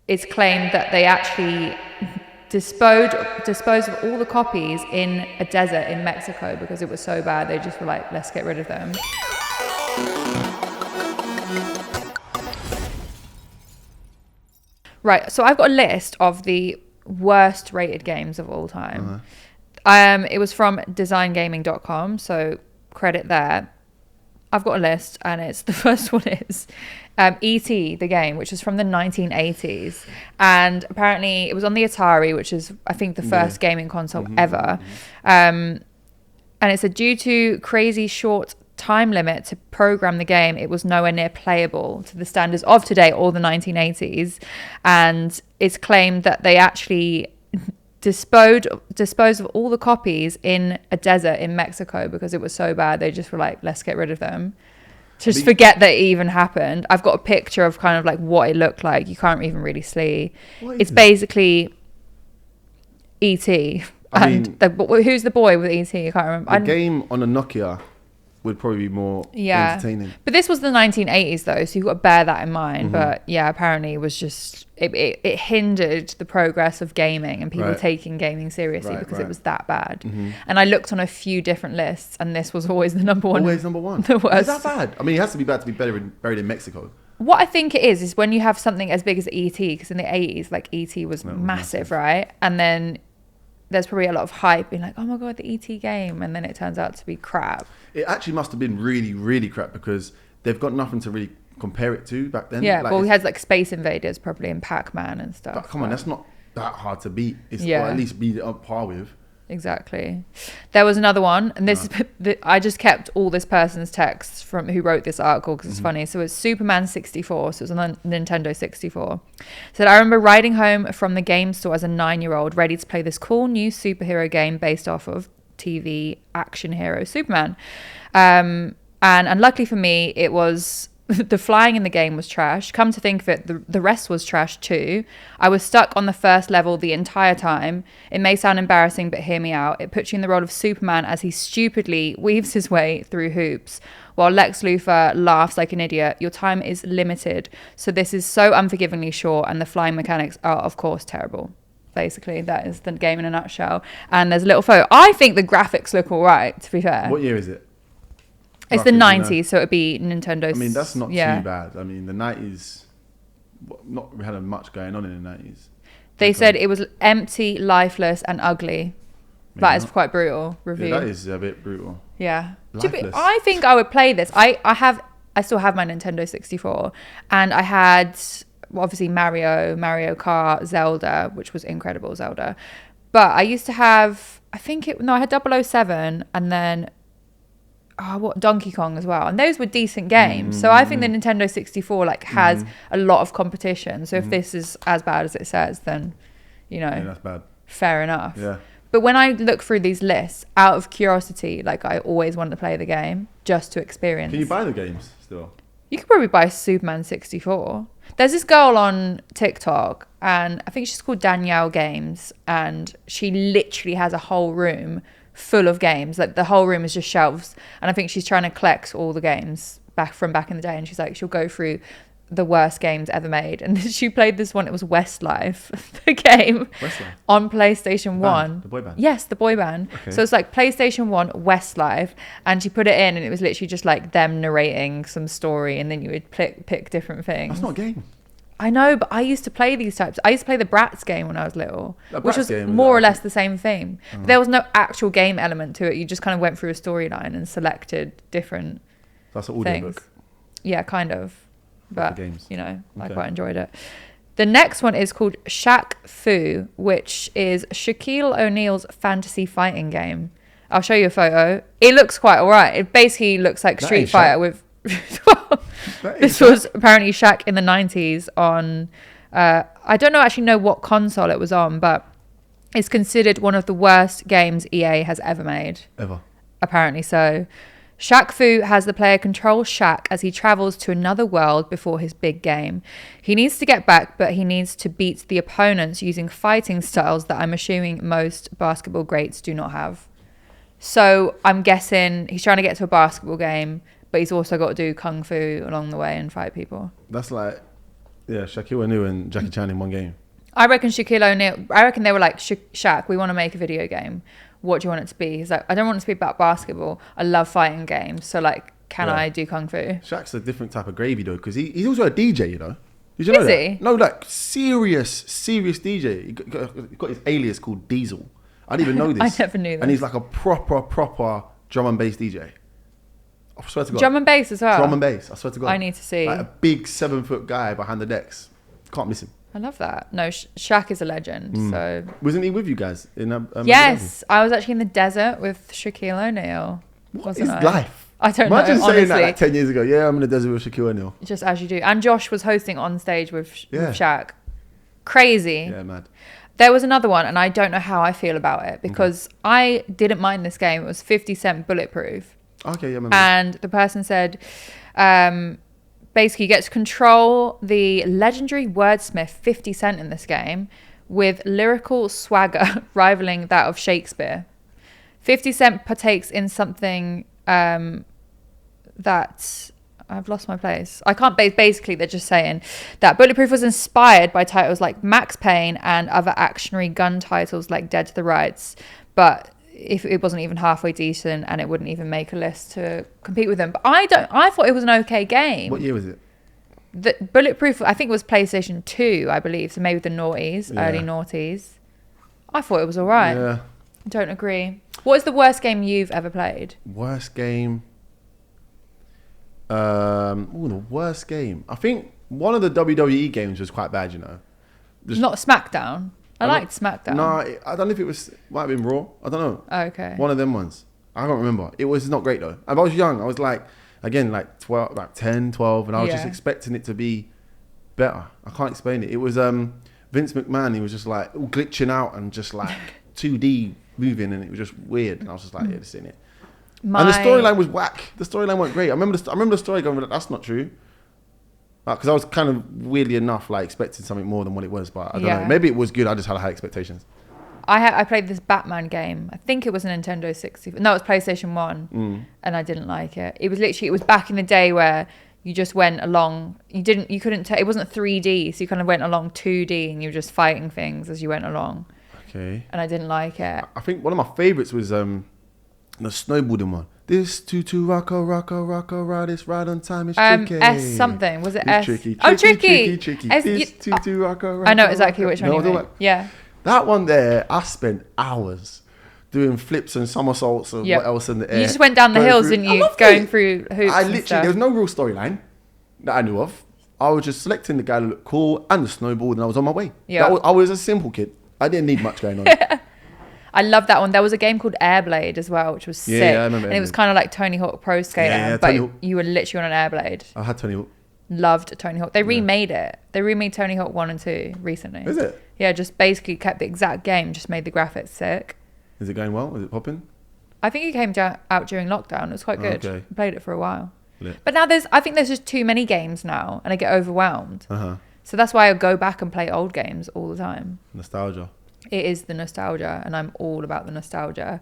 it's claimed that they actually disposed of all the copies in a desert in Mexico because it was so bad. They just were like, let's get rid of them. Right, so I've got a list of the worst rated games of all time. It was from designgaming.com, so credit there. I've got a list, and it's the first one is E.T. the game, which is from the 1980s, and apparently it was on the Atari, which is I think the first gaming console ever. And it said due to crazy short time limit to program the game, it was nowhere near playable to the standards of today or the 1980s, and it's claimed that they actually disposed of all the copies in a desert in Mexico because it was so bad. They just were like, let's get rid of them. Just forget that it even happened. I've got a picture of kind of like what it looked like. You can't even really see. It's basically E.T. Who's the boy with E.T.? I can't remember. The game on a Nokia would probably be more entertaining. But this was the 1980s though, so you've got to bear that in mind. But yeah, apparently it was just it hindered the progress of gaming and people taking gaming seriously because it was that bad. And I looked on a few different lists, and this was always the number one. Always number one. The worst. Is that bad? I mean, it has to be bad to be buried in Mexico. What I think it is when you have something as big as E.T., because in the 80s, like E.T. was massive, right? And then there's probably a lot of hype being like, oh my God, the E.T. game. And then it turns out to be crap. It actually must have been really, really crap because they've got nothing to really compare it to back then. Yeah, well, we had like Space Invaders probably and Pac-Man and stuff. But come on, that's not that hard to beat. Or at least be on par with. Exactly. There was another one, and this I just kept all this person's texts from who wrote this article because it's funny. So it's Superman 64, so it was on Nintendo 64. Said, I remember riding home from the game store as a 9-year-old ready to play this cool new superhero game based off of TV action hero Superman, and luckily for me it was the flying in the game was trash. Come to think of it, the rest was trash too. I was stuck on the first level the entire time. It may sound embarrassing, but hear me out. It puts you in the role of Superman as he stupidly weaves his way through hoops while Lex Luthor laughs like an idiot. Your time is limited, so this is so unforgivingly short, and the flying mechanics are of course terrible. Basically, that is the game in a nutshell. And there's a little photo. I think the graphics look all right, to be fair. What year is it? It's the 90s, so it'd be Nintendo. I mean, that's not too bad. I mean, the 90s, we had much going on in the 90s. They said it was empty, lifeless, and ugly. Maybe that is quite brutal review. Yeah, that is a bit brutal. Yeah. I think I would play this. I still have my Nintendo 64, and I had obviously Mario Kart, Zelda, which was incredible, Zelda. But I used to have, I had 007 and then Donkey Kong as well, and those were decent games. So I think the Nintendo 64 has a lot of competition. So if this is as bad as it says, then that's bad. Fair enough. Yeah. But when I look through these lists, out of curiosity, I always want to play the game just to experience. Can you buy the games still? You could probably buy Superman 64. There's this girl on TikTok, and I think she's called Danielle Games, and she literally has a whole room full of games. Like the whole room is just shelves, and I think she's trying to collect all the games back in the day, and she's like, she'll go through the worst games ever made, and she played this one. It was Westlife, the game on PlayStation 1. The boy band. Yes, the boy band. Okay. So it's like PlayStation 1 Westlife, and she put it in, and it was literally just like them narrating some story, and then you would pick different things. That's not a game. I know, but I used to play these types. I used to play the Bratz game when I was little, which was more or less the same thing. But there was no actual game element to it. You just kind of went through a storyline and selected different That's an audiobook. Yeah, kind of. But, I quite enjoyed it. The next one is called Shaq Fu, which is Shaquille O'Neal's fantasy fighting game. I'll show you a photo. It looks quite all right. It basically looks like Street Fighter with... This was apparently Shaq in the 90s on... I don't actually know what console it was on, but it's considered one of the worst games EA has ever made. Ever. Apparently so. Shaq Fu has the player control Shaq as he travels to another world before his big game. He needs to get back, but he needs to beat the opponents using fighting styles that I'm assuming most basketball greats do not have. So I'm guessing he's trying to get to a basketball game, but he's also got to do kung fu along the way and fight people. That's like Yeah, Shaquille O'Neal and Jackie Chan in one game. I reckon Shaquille O'Neal. I reckon they were like, Shaq, we want to make a video game. What do you want it to be? He's like, I don't want it to be about basketball. I love fighting games. So like, can I do kung fu? Shaq's a different type of gravy though, because he's also a DJ. You know? Did you know that? He? No, like serious DJ. He got his alias called Diesel. I didn't even know this. I never knew that. And he's like a proper drum and bass DJ. I swear to God. Drum and bass as well. Drum and bass. I swear to God. I need to see. Like a big 7-foot guy behind the decks. Can't miss him. I love that. No, Shaq is a legend. So wasn't he with you guys in? Yes, I was actually in the desert with Shaquille O'Neal. What is life? I don't Imagine know. saying Honestly, that like 10 years ago. Yeah, I'm in the desert with Shaquille O'Neal. just as you do. And Josh was hosting on stage with Shaq. Crazy. Yeah, mad. There was another one, and I don't know how I feel about it because I didn't mind this game. It was 50 Cent Bulletproof. Okay, yeah, I remember. And the person said, basically, you get to control the legendary wordsmith 50 Cent in this game with lyrical swagger rivaling that of Shakespeare. 50 Cent partakes in something that... I've lost my place. I can't... Basically, they're just saying that Bulletproof was inspired by titles like Max Payne and other actionary gun titles like Dead to the Rights, but if it wasn't even halfway decent and it wouldn't even make a list to compete with them. But I thought it was an okay game. What year was it? The Bulletproof, I think it was PlayStation 2, I believe. So maybe the noughties, early noughties. I thought it was all right. Yeah. I don't agree. What is the worst game you've ever played? Worst game. The worst game. I think one of the WWE games was quite bad, you know. Not SmackDown. I liked SmackDown. No, I don't know if it was... Might have been Raw. I don't know. Okay. One of them ones. I can't remember. It was not great though. And I was young. I was like, again, like 12, like 10, 12. And I was just expecting it to be better. I can't explain it. It was Vince McMahon. He was just like glitching out and just like 2D moving. And it was just weird. And I was just like, yeah, this ain't it. And the storyline was whack. The storyline wasn't great. I remember the story going, that's not true. Because I was kind of weirdly enough like expecting something more than what it was. But I don't know. Maybe it was good. I just had high expectations. I played this Batman game. I think it was a Nintendo 64. No, it was PlayStation 1. And I didn't like it. It was back in the day where you just went along. It wasn't 3D. So you kind of went along 2D and you were just fighting things as you went along. Okay. And I didn't like it. I think one of my favorites was the snowboarding one. This tutu rocko ride this ride on time is tricky. S something. Was it it's S? Tricky. Tricky. This tutu rocko. I know exactly which one you mean. Yeah. That one there, I spent hours doing flips and somersaults and what else in the air. You just went down the hills, didn't you? Going through hoops. There was no real storyline that I knew of. I was just selecting the guy that looked cool and the snowboard, and I was on my way. Yeah. I was a simple kid. I didn't need much going on. I love that one. There was a game called Airblade as well, which was sick. Yeah, I remember. And it was kind of like Tony Hawk Pro Skater, but you were literally on an Airblade. I had Tony Hawk. Loved Tony Hawk. They remade it. They remade Tony Hawk 1 and 2 recently. Is it? Yeah, just basically kept the exact game, just made the graphics sick. Is it going well? Is it popping? I think it came out during lockdown. It was quite good. Okay. I played it for a while. Lit. But now I think there's just too many games now, and I get overwhelmed. So that's why I go back and play old games all the time. Nostalgia. It is the nostalgia, and I'm all about the nostalgia.